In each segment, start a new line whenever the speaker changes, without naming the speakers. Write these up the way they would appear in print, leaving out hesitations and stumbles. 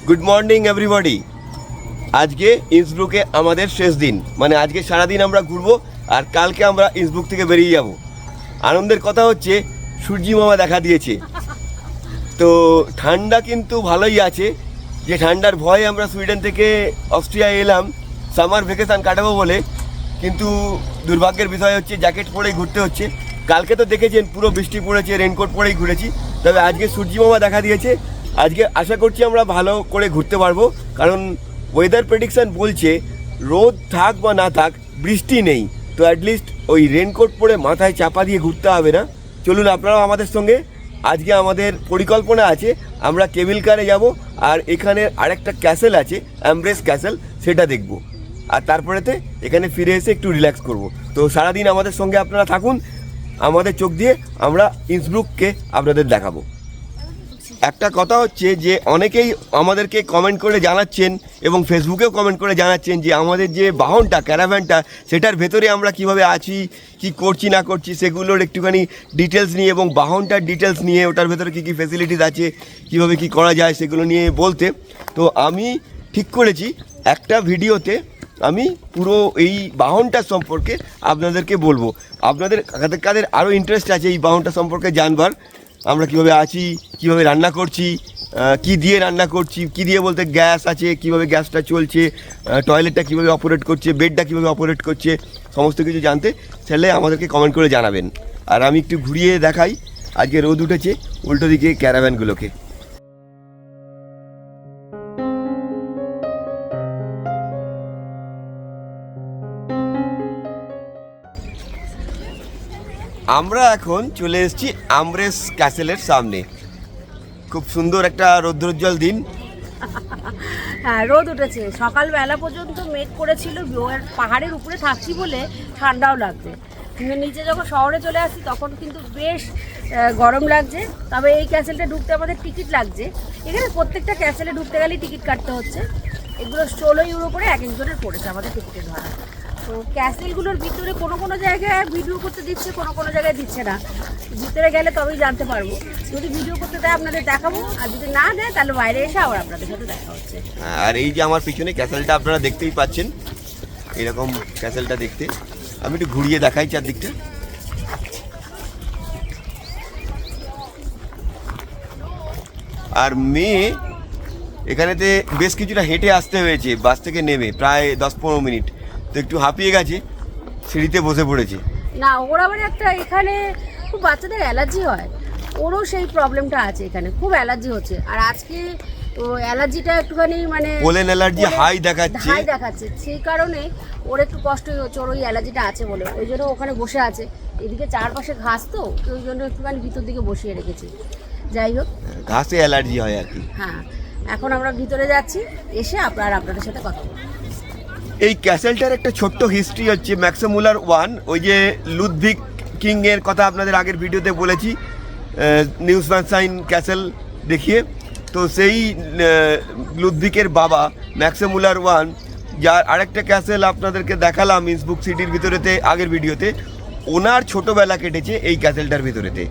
Good morning everybody. আজকে ইন্সব্রুকে আমাদের শেষ দিন, মানে আজকে সারাদিন আমরা ঘুরবো আর কালকে আমরা ইন্সব্রুক থেকে বেরিয়ে যাব। আনন্দের কথা হচ্ছে সূর্যি মামা দেখা দিয়েছে, তো ঠান্ডা কিন্তু ভালোই আছে। যে ঠান্ডার ভয়ে আমরা সুইডেন থেকে অস্ট্রিয়া এলাম সামার ভ্যাকেশন কাটাবো বলে, কিন্তু দুর্ভাগ্যের বিষয় হচ্ছে জ্যাকেট পরেই ঘুরতে হচ্ছে। কালকে তো দেখেছেন পুরো বৃষ্টি পড়েছে, রেনকোট পরেই ঘুরেছি, তবে আজকে সূর্যি মামা দেখা দিয়েছে। আজকে আশা করছি আমরা ভালো করে ঘুরতে পারবো, কারণ ওয়েদার প্রেডিকশান বলছে রোদ থাক বা না থাক বৃষ্টি নেই, তো অ্যাটলিস্ট ওই রেনকোট পরে মাথায় চাপা দিয়ে ঘুরতে হবে না। চলুন আপনারাও আমাদের সঙ্গে। আজকে আমাদের পরিকল্পনা আছে আমরা কেবিল কারে যাব, আর এখানে আরেকটা ক্যাসেল আছে অ্যাম্ব্রেস ক্যাসেল, সেটা দেখব, আর তারপরেতে এখানে ফিরে এসে একটু রিল্যাক্স করব। তো সারাদিন আমাদের সঙ্গে আপনারা থাকুন, আমাদের চোখ দিয়ে আমরা ইন্সব্রুককে আপনাদের দেখাবো। একটা কথা হচ্ছে যে অনেকেই আমাদেরকে কমেন্ট করে জানাচ্ছেন এবং ফেসবুকেও কমেন্ট করে জানাচ্ছেন যে আমাদের যে বাহনটা ক্যারাভ্যানটা সেটার ভেতরে আমরা কিভাবে আছি, কি করছি না করছি, সেগুলোর একটুখানি ডিটেলস নিয়ে এবং বাহনটার ডিটেলস নিয়ে, ওটার ভেতরে কী কী ফেসিলিটিস আছে, কিভাবে কি করা যায় সেগুলো নিয়ে বলতে। তো আমি ঠিক করেছি একটা ভিডিওতে আমি পুরো এই বাহনটার সম্পর্কে আপনাদেরকে বলবো। আপনাদের কাদের আরও ইন্টারেস্ট আছে এই বাহনটা সম্পর্কে জানবার, আমরা কিভাবে আছি, কিভাবে রান্না করছি, কি দিয়ে রান্না করছি, কি দিয়ে বলতে গ্যাস আছে, কিভাবে গ্যাসটা চলছে, টয়লেটটা কিভাবে অপারেট করছে, বেডটা কিভাবে অপারেট করছে, সমস্ত কিছু জানতে চাইলে আমাদেরকে কমেন্ট করে জানাবেন। আর আমি একটু ঘুরিয়ে দেখাই, আজকে রোদ উঠেছে উল্টো দিকে ক্যারাভ্যানগুলোকে। আমরা এখন চলে এসেছি অ্যাম্ব্রেস ক্যাসেলের সামনে। খুব সুন্দর একটা রৌদ্রোজ্জ্বল দিন।
হ্যাঁ, রোদ উঠেছে, সকালবেলা পর্যন্ত মেঘ করেছিল, পাহাড়ের উপরে থাকছি বলে ঠান্ডাও লাগছে, কিন্তু নিচে যখন শহরে চলে আসছি তখন কিন্তু বেশ গরম লাগছে। তবে এই ক্যাসেলটা ঢুকতে আমাদের টিকিট লাগছে, এখানে প্রত্যেকটা ক্যাসেলে ঢুকতে গেলে টিকিট কাটতে হচ্ছে। এগুলো 16 ইউরো করে এক একজনের পড়েছে আমাদের টিকিটের ভাড়া। তো ক্যাসেলগুলোর ভিতরে কোনো জায়গায় ভিডিও করতে দিচ্ছে, কোনো জায়গায় দিচ্ছে না। ভিতরে গেলে তবেই জানতে পারবো, যদি ভিডিও করতে দেয় আপনাদের দেখাবো, আর যদি না দেয় তাহলে বাইরে এসে আবার আপনাদের সাথে দেখা হচ্ছে।
আর এই যে আমার পিছনে ক্যাসেলটা আপনারা দেখতেই পাচ্ছেন, এরকম ক্যাসেলটা দেখতে আমি একটু ঘুরিয়ে দেখাই চারদিকটা। আর মেয়ে এখানেতে বেশ কিছুটা হেঁটে আসতে হয়েছে, বাস থেকে নেমে প্রায় 10-15 মিনিট, তো একটু হাঁপিয়ে গেছে, সিঁড়িতে বসে পড়েছে।
না, ওর আবার একটা এখানে খুব বাচ্চাদের অ্যালার্জি হয়, ওরও সেই প্রবলেমটা আছে, এখানে খুব অ্যালার্জি হচ্ছে। আর আজকে ও অ্যালার্জিটা একটুখানি মানে
পোলেন অ্যালার্জি হাই দেখাচ্ছে,
সেই কারণে ওর একটু কষ্টই হচ্ছে, ওর ওই অ্যালার্জিটা আছে বলে, ওই জন্য ওখানে বসে আছে। এদিকে চারপাশে ঘাস, তো ওই জন্য একটুখানি ভিতর দিকে বসিয়ে রেখেছি। যাই হোক,
ঘাসে অ্যালার্জি হয় আর কি।
হ্যাঁ, এখন আমরা ভিতরে যাচ্ছি, এসে আপনাদের সাথে কথা বলবো।
এই ক্যাসেলটার একটা ছোট্ট হিস্ট্রি হচ্ছে ম্যাক্সমূলার 1, ওই যে লুদভিগ কিং এর কথা আপনাদের আগের ভিডিওতে বলেছি, নিউসম্যানসাইন ক্যাসেল দেখিয়ে। তো সেই লুদভিগের বাবা ম্যাক্সমূলার 1, যার আরেকটা ক্যাসেল আপনাদেরকে দেখালাম ইন্সব্রুক সিটির ভিতরেতে আগের ভিডিওতে, ওনার ছোটোবেলা কেটেছে এই ক্যাসেলটার ভিতরেতে।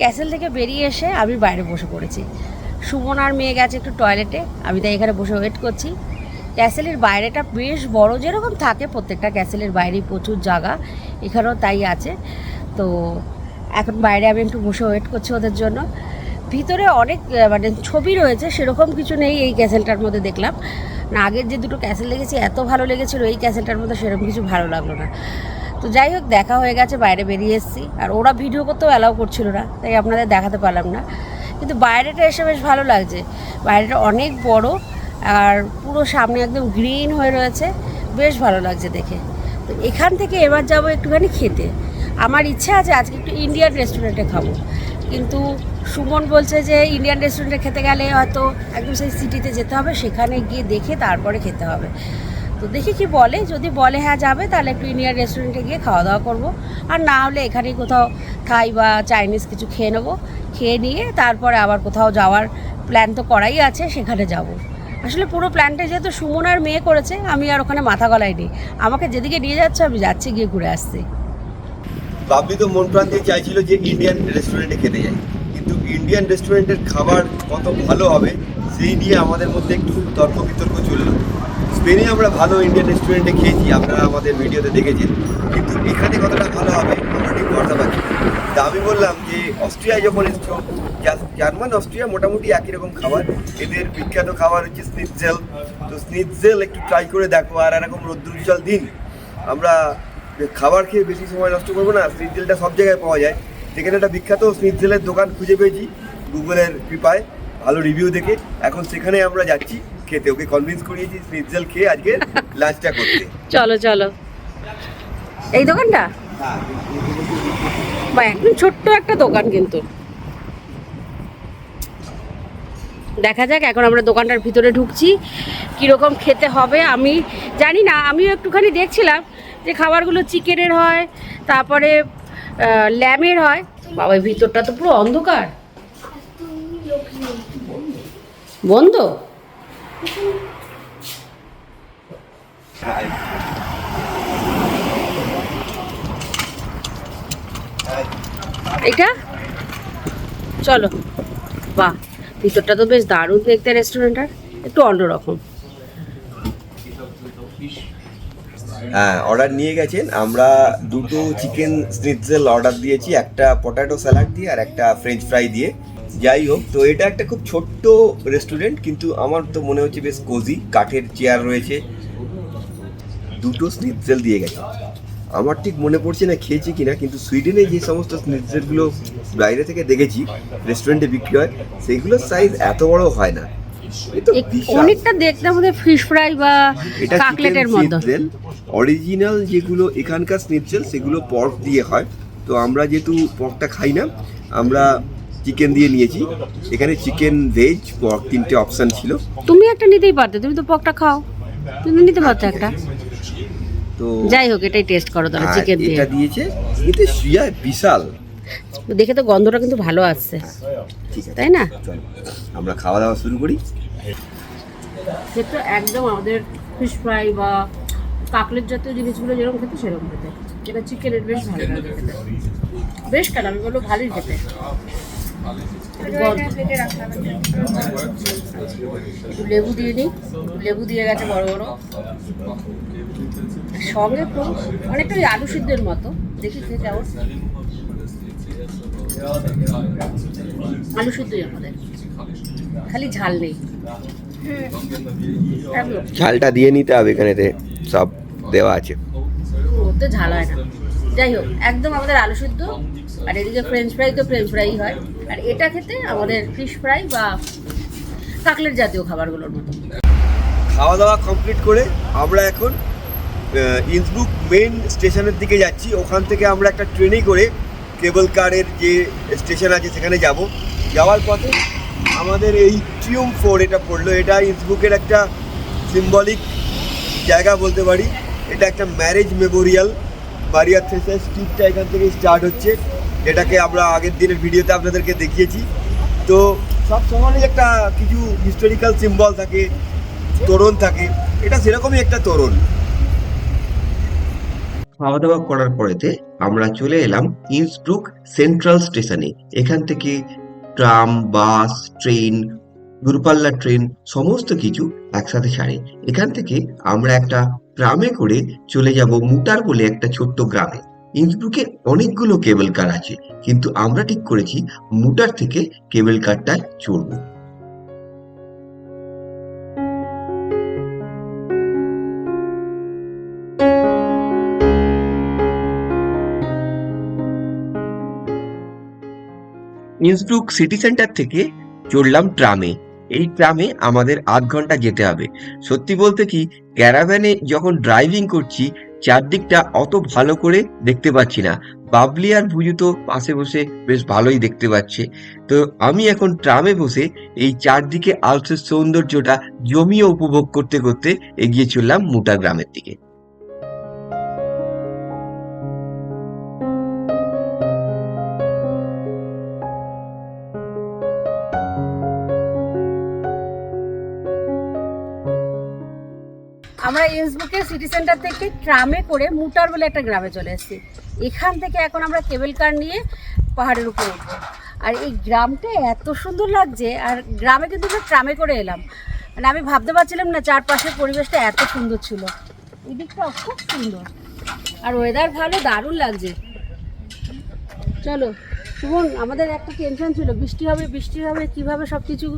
ক্যাসেল থেকে বেরিয়ে এসে আমি বাইরে বসে পড়েছি। সুমন আর মেয়ে গেছে একটু টয়লেটে, আমি তাই এখানে বসে ওয়েট করছি। ক্যাসেলের বাইরেটা বেশ বড়, যেরকম থাকে প্রত্যেকটা ক্যাসেলের বাইরেই প্রচুর জায়গা, এখানেও তাই আছে। তো এখন বাইরে আমি একটু বসে ওয়েট করছি ওদের জন্য। ভিতরে অনেক মানে ছবি রয়েছে, সেরকম কিছু নেই এই ক্যাসেলটার মধ্যে দেখলাম না। আগের যে দুটো ক্যাসেল দেখেছি এত ভালো লেগেছিলো, এই ক্যাসেলটার মধ্যে সেরকম কিছু ভালো লাগলো না। তো যাই হোক, দেখা হয়ে গেছে, বাইরে বেরিয়ে এসেছি। আর ওরা ভিডিও করতেও অ্যালাউ করছিল না, তাই আপনাদের দেখাতে পারলাম না। কিন্তু বাইরেটা এসে বেশ ভালো লাগছে, বাইরেটা অনেক বড় আর পুরো সামনে একদম গ্রিন হয়ে রয়েছে, বেশ ভালো লাগছে দেখে। তো এখান থেকে এবার যাব একটুখানি খেতে। আমার ইচ্ছা আছে আজকে একটু ইন্ডিয়ান রেস্টুরেন্টে খাবো, কিন্তু সুমন বলছে যে ইন্ডিয়ান রেস্টুরেন্টে খেতে গেলে হয়তো একদম সেই সিটিতে যেতে হবে, সেখানে গিয়ে দেখে তারপরে খেতে হবে। তো দেখি কি বলে, যদি বলে হ্যাঁ যাবে, তাহলে একটু ইন্ডিয়ান রেস্টুরেন্টে গিয়ে খাওয়া দাওয়া করবো, আর না হলে এখানেই কোথাও থাই বা চাইনিজ কিছু খেয়ে নেবো, খেয়ে নিয়ে তারপরে আবার কোথাও যাওয়ার প্ল্যান তো করাই আছে, সেখানে যাব। আসলে পুরো প্ল্যানটা যেহেতু সুমন আর মেয়ে করেছে, আমি আর ওখানে মাথা গলাইনি। আমাকে যেদিকে নিয়ে যাচ্ছে আমি যাচ্ছি, গিয়ে ঘুরে আসছি।
বাবলি তো মন প্রাণ দিয়ে চাইছিল যে ইন্ডিয়ান রেস্টুরেন্টে খেতে যাই, কিন্তু ইন্ডিয়ান রেস্টুরেন্টের খাবার কত ভালো হবে সেই নিয়ে আমাদের মধ্যে একটু তর্ক বিতর্ক চললো। স্পেনে আমরা ভালো ইন্ডিয়ান রেস্টুরেন্টে খেয়েছি, আপনারা আমাদের ভিডিওতে দেখেছেন, কিন্তু এখানে কতটা ভালো হবে আমরা ঠিক বলতে পারছি না। তা আমি বললাম যে অস্ট্রিয়ায় যখন এসছো, জার্মান অস্ট্রিয়া মোটামুটি একই রকম খাবার, এদের বিখ্যাত খাবার হচ্ছে স্নিৎজেল। তো স্নিৎজেল একটু ট্রাই করে দেখো, আর এরকম রৌদ্রোজ্জ্বল দিন আমরা খাবার খেয়ে বেশি সময় নষ্ট করবো না। স্নিৎজেলটা সব জায়গায় পাওয়া যায়, যেখানে একটা বিখ্যাত স্নিৎজেলের দোকান খুঁজে পেয়েছি গুগলের কৃপায়, ভালো রিভিউ দেখে। এখন সেখানে আমরা যাচ্ছি খেতে, ওকে কনভিন্স করিয়েছি স্নিৎজেল খেয়ে আজকে লাঞ্চটা করতে।
চলো চলো, এই দোকানটা বা একদম ছোট্ট একটা দোকান, কিন্তু দেখা যাক। এখন আমরা দোকানটার ভিতরে ঢুকছি, কীরকম খেতে হবে আমি জানি না। আমিও একটুখানি দেখছিলাম যে খাবারগুলো চিকেনের হয়, তারপরে ল্যামের হয়। বাবা ভিতরটা তো পুরো অন্ধকার, বন্ধ। এটা চলো, বাহ ভিতরটা তো বেশ দারুণ দেখতে রেস্টুরেন্টটার, একটু অন্যরকম।
হ্যাঁ, অর্ডার নিয়ে গেছেন। আমরা দুটো চিকেন স্নিৎজেল অর্ডার দিয়েছি, একটা পটাটো স্যালাড দিয়ে আর একটা ফ্রেঞ্চ ফ্রাই দিয়ে। যাই হোক, তো এটা একটা খুব ছোট্ট রেস্টুরেন্ট, কিন্তু আমার তো মনে হচ্ছে বেশ কোজি, কাঠের চেয়ার রয়েছে, দুটো স্নিৎজেল দিয়ে গেছে। আমার ঠিক মনে পড়ছে না খেয়েছি কিনা, কিন্তু সুইডেনে যে সমস্ত স্নিৎজেলগুলো বাইরে থেকে দেখেছি রেস্টুরেন্টে বিক্রি হয়, সেগুলোর সাইজ এত বড় হয় না।
অনেকটা দেখতে আমাদের ফিশ ফ্রাই বা কাটলেটের মতো।
অরিজিনাল যেগুলো এখানকার স্নিৎজেল সেগুলো পর্ক দিয়ে হয়, তো আমরা যেহেতু পর্কটা খাই না, আমরা চিকেন দিয়ে নিয়েছি। এখানে চিকেন, ভেজ, পর্ক তিনটে অপশন ছিল।
তুমি একটা নিতেই পারতে, তুমি তো পর্কটা খাও, তুমি নিতে পারতে একটা। তো যাই হোক, এটাই টেস্ট করো তাহলে চিকেন দিয়ে।
এটা দিয়েছে, কিন্তু শিয়া বিশাল,
দেখে তো গন্ধটা কিন্তু ভালো আসছে,
ঠিক আছে
তাই না?
চলো আমরা খাওয়া দাওয়া শুরু করি।
সেটা একদম আমাদের ফিশ ফ্রাই বা কাকলেট জাতীয় জিনিসগুলো যেরকম খেতে সেরকম খেতে। এটা চিকেনের বেশ ভালো লাগে খেতে, বেশ কেন আমি বলবো ভালোই খেতে। একটু লেবু দিয়ে নিই, লেবু দিয়ে গেছে বড় বড়, সঙ্গে একটু অনেকটা ওই আলু সিদ্ধের মতো, দেখি খেয়ে কেমন। আলু সিদ্ধই আমাদের, খালি ঝাল নেই।
ঝালটা দিয়ে নিতে হবে, এখানেতে সব দেওয়া আছে,
ওতে ঝাল হয় না। যাই হোক, একদম আমাদের আলু সিদ্ধ, আর এদিকে ফ্রেঞ্চ ফ্রাই তো ফ্রেঞ্চ ফ্রাই হয়, আর এটা খেতে আমাদের ফিশ ফ্রাই বা কাকলেট জাতীয় খাবারগুলোর মতো।
খাওয়া দাওয়া কমপ্লিট করে আমরা এখন ইন্সব্রুক মেইন স্টেশনের দিকে যাচ্ছি। ওখান থেকে আমরা একটা ট্রেনে করে কেবল কারের যে স্টেশন আছে সেখানে যাব। যাওয়ার পথে আমাদের এই ট্রিউম্ফ ফোর এটা পড়লো। এটা ইন্সব্রুকের একটা সিম্বলিক জায়গা বলতে পারি। এটা একটা ম্যারেজ মেমোরিয়াল। বারিয়া থ্রেসার স্ট্রিটটা এখান থেকে স্টার্ট হচ্ছে, যেটাকে আমরা আগের দিনের ভিডিওতে আপনাদেরকে দেখিয়েছি। তো সব শহরে একটা কিছু হিস্টোরিক্যাল সিম্বল থাকে, তোরণ থাকে, এটা সেরকমই একটা তোরণ। খাওয়া দাওয়া করার পরেতে আমরা চলে এলাম ইন্সব্রুক সেন্ট্রাল স্টেশনে। এখান থেকে ট্রাম, বাস, ট্রেন, দূরপাল্লার ট্রেন সমস্ত কিছু একসাথে ছাড়ে। এখান থেকে আমরা একটা ট্রামে করে চলে যাব মুটার বলে একটা ছোট্ট গ্রামে। ইন্সব্রুকে অনেকগুলো কেবল কার আছে, কিন্তু আমরা ঠিক করেছি মুটার থেকে কেবল কারটায় চড়বো। ইন্সব্রুক সিটি সেন্টার থেকে চড়লাম ট্রামে। এই ট্রামে আমাদের আধ ঘন্টা যেতে হবে। সত্যি বলতে কি, ক্যারাভ্যানে যখন ড্রাইভিং করছি চারদিকটা অত ভালো করে দেখতে পাচ্ছি না। বাবলি আর ভুজু তো পাশে বসে বেশ ভালোই দেখতে পাচ্ছে। তো আমি এখন ট্রামে বসে এই চারদিকে আলসের সৌন্দর্যটা জমিয়ে উপভোগ করতে করতে এগিয়ে চললাম মুটা গ্রামের দিকে।
আমরা ইন্সব্রুকের সিটি সেন্টার থেকে ট্রামে করে মুটার বলে একটা গ্রামে চলে এসেছি। এখান থেকে এখন আমরা কেবল কার নিয়ে পাহাড়ের উপরে উঠবো। আর এই গ্রামটা এত সুন্দর লাগছে, আর গ্রামে কিন্তু আমরা ট্রামে করে এলাম, মানে আমি ভাবতে পারছিলাম না চারপাশের পরিবেশটা এত সুন্দর ছিল। এই দিকটা খুব সুন্দর, আর ওয়েদার ভালো, দারুণ লাগছে। চলো শুভন, আমাদের একটা টেনশন ছিল বৃষ্টি হবে কীভাবে সব কিছু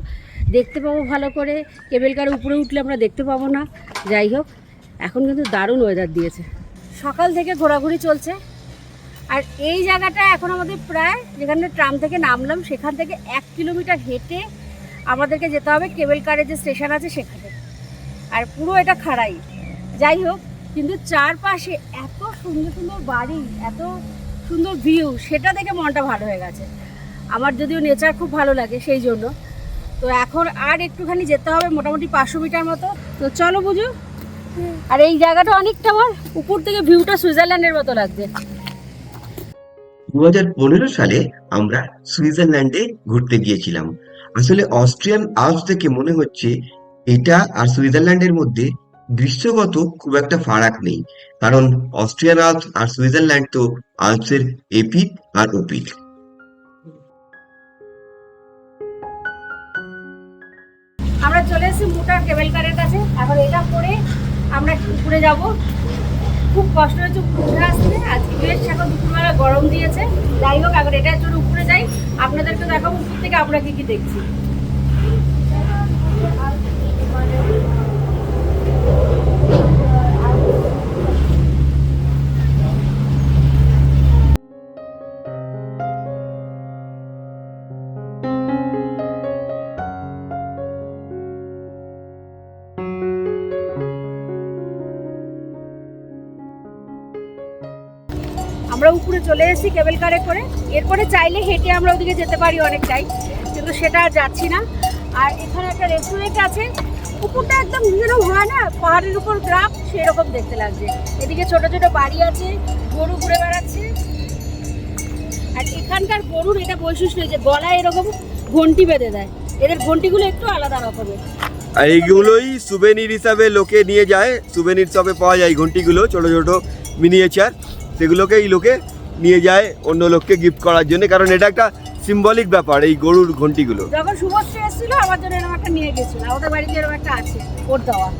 দেখতে পাবো ভালো করে, কেবল কারের উপরে উঠলে আমরা দেখতে পাবো না। যাই হোক, এখন কিন্তু দারুণ ওয়েদার দিয়েছে, সকাল থেকে ঘোরাঘুরি চলছে। আর এই জায়গাটা এখন আমাদের প্রায়, যেখানে ট্রাম থেকে নামলাম সেখান থেকে 1 কিলোমিটার হেঁটে আমাদেরকে যেতে হবে কেবল কারের যে স্টেশন আছে সেখানে। আর পুরো এটা খাড়াই। যাই হোক, কিন্তু চারপাশে এত সুন্দর সুন্দর বাড়ি, এত সুন্দর ভিউ, সেটা দেখে মনটা ভালো হয়ে গেছে আমার। যদিও নেচার খুব ভালো লাগে সেই জন্য। তো এখন আর একটুখানি যেতে হবে, মোটামুটি 500 মিটার মতো। তো চলো বুঝু। আর এই জায়গাটা অনেকটা, আমার উপর থেকে ভিউটা সুইজারল্যান্ডের মতো লাগছে।
2015 সালে আমরা সুইজারল্যান্ডে ঘুরতে গিয়েছিলাম। আসলে অস্ট্রিয়ান আল্পস থেকে মনে হচ্ছে এটা আর সুইজারল্যান্ডের মধ্যে দৃশ্যগত খুব একটা ফারাক নেই, কারণ অস্ট্রিয়ান আল্পস আর সুইজারল্যান্ড তো আল্পসের এপিঠ আর ওপিঠ।
আমরা চলে এসেছি মুটার কেবল কারের কাছে। এখন এটা করে আমরা উপরে যাব। খুব কষ্ট হয়েছে উঠে আসতে, আজকে বেশ এখন দুপুরবেলা গরম দিয়েছে। যাই হোক, এখন এটা চলে উপরে যাই, আপনাদেরকে দেখাবো উপর থেকে আমরা কি কি দেখছি। আমরা উপরে চলে এসেছি কেবল কারে করে। এরপরে চাইলে হেঁটে আমরা ওদিকে যেতে পারি অনেকটাই, কিন্তু সেটা আর যাচ্ছি না। আর এখানে একটা রেস্টুরেন্ট আছে, উপরটা একদম যেরকম হয় না পাহাড়ের উপর গ্রাম, সেরকম দেখতে লাগছে। এদিকে ছোট ছোট বাড়ি আছে, গরু ঘুরে বেড়াচ্ছে। আর এখানকার গরুর এটা বৈশিষ্ট্য যে গলায় এরকম ঘন্টি বেঁধে দেয়, এদের ঘন্টিগুলো একটু আলাদা রকমের।
আর এইগুলোই সুভেনির হিসাবে লোকে নিয়ে যায়, সুভেনির শপে পাওয়া যায় ঘন্টিগুলো, ছোট ছোট মিনিয়েচার, সেগুলোকেই লোকে নিয়ে যায় অন্য লোককে গিফট করার জন্য, কারণ এটা একটা সিম্বলিক ব্যাপার এই গরুর ঘন্টিগুলো।
যখন শুভশ্রী এসেছিল আমার জন্য এরকম একটা নিয়ে গেছিল, আমাদের বাড়িতে এরকম একটা আছে ওর দেওয়া।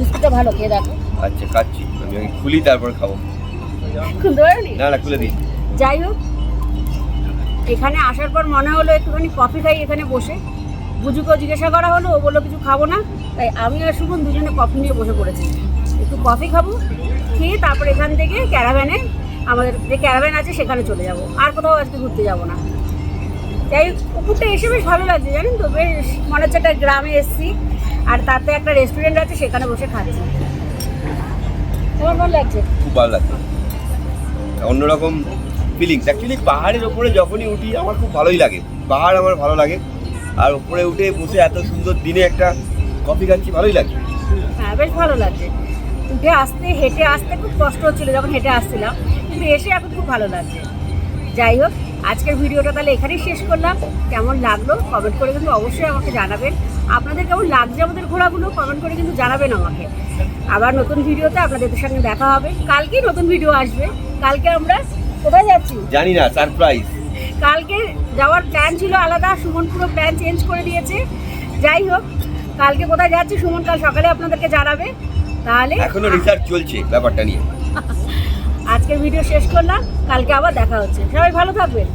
বিস্কুটটা ভালো, খেয়ে দেখো।
আচ্ছা খাচ্ছি, আমি আগে খুলি তারপর খাবো।
খুলতে পারোনি?
না না, খুলে দিই।
যাই হোক, এখানে আসার পর মনে হলো একটুখানি কফি খাই এখানে বসে। বুঝুকেও জিজ্ঞাসা করা হলো, ও বললো কিছু খাবো না, তাই আমি আর সুমন দুজনে কফি নিয়ে বসে পড়েছি। একটু কফি খাবো, খেয়ে তারপর এখান থেকে ক্যারাভ্যানে, আমাদের যে ক্যারাভ্যান আছে সেখানে চলে যাব। আর কোথাও আজকে ঘুরতে যাবো না। যাই হোক, পুকুরটা এসে বেশ ভালো লাগছে, জানেন তো, বেশ মনে হচ্ছে একটা গ্রামে এসেছি। আর তাতে একটা রেস্টুরেন্ট আছে, সেখানে বসে খাচ্ছি। তোমার ভালো লাগছে?
খুব ভালো লাগছে, অন্যরকম ফিলিংস। অ্যাকচুয়ালি পাহাড়ের ওপরে যখনই উঠি আমার খুব ভালোই লাগে, পাহাড় আমার ভালো লাগে। আর ওপরে উঠে বসে এত সুন্দর দিনে একটা কফি খাচ্ছি, ভালোই লাগছে।
হ্যাঁ, বেশ ভালো লাগছে। উঠে আসতে, হেঁটে আসতে খুব কষ্ট হচ্ছিলো যখন হেঁটে আসছিলাম, কিন্তু এসে এখন খুব ভালো লাগছে। যাই হোক, আজকের ভিডিওটা তাহলে এখানেই শেষ করলাম। কেমন লাগলো কমেন্ট করে কিন্তু অবশ্যই আমাকে জানাবেন। আপনাদের কেমন লাগছে আমাদের ঘোরাগুলো কমেন্ট করে কিন্তু জানাবেন আমাকে। আবার নতুন ভিডিওতে আপনাদের সঙ্গে দেখা হবে। কালকেই নতুন ভিডিও আসবে। কালকে আমরা কোথায় যাচ্ছি
জানি না, সারপ্রাইজ।
কালকে যাওয়ার প্ল্যান ছিল আলাদা, সুমন পুরো প্ল্যান চেঞ্জ করে দিয়েছে। যাই হোক, কালকে কোথায় যাচ্ছি সুমন কাল সকালে আপনাদেরকে জানাবে। তাহলে
এখনো রিসার্চ চলছে ব্যাপারটা নিয়ে।
আজকের ভিডিও শেষ করলাম, কালকে আবার দেখা হচ্ছে। সবাই ভালো থাকবেন।